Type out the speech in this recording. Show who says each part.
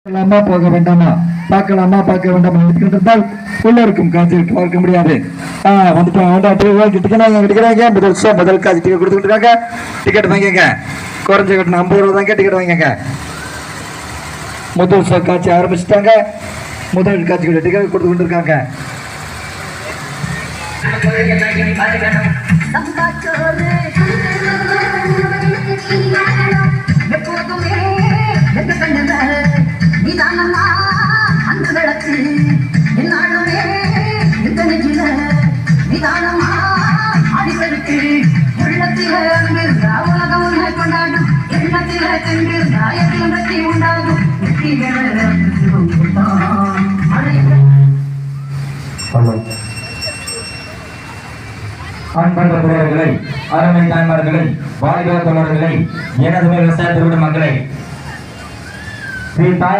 Speaker 1: போக வேண்டாமா, பார்க்கலாமா பார்க்க வேண்டாமா இருக்கின்றால் உள்ளருக்கும் காட்சியில் பார்க்க முடியாது. வந்துட்டாங்க முதல் காட்சி டிக்கெட் கொடுத்துட்டு இருக்காங்க. டிக்கெட் வாங்கிங்க, குறைஞ்ச கட்டணம் 50 ரூபா தாங்க. டிக்கெட் வாங்கிங்க. முதல் காட்சி ஆரம்பிச்சுட்டாங்க. முதல் காட்சி டிக்கெட் கொடுத்துட்டு இருக்காங்க.
Speaker 2: அந்த விளக்கு என்னாலுமே இந்த நெஞ்சில நிதானமா அடிபடுத்து உள்ளத்தில உலகம் கொண்டாடும் எண்ணத்தில சென்று தாயத்தில் வெற்றி உண்டாகும்
Speaker 3: அன்பந்த பிள்ளைகளை, அருமை தாய்மார்களை, வாலிப தோழர்களை, எனது விவசாய திருவிட மக்களை, ஸ்ரீ தாய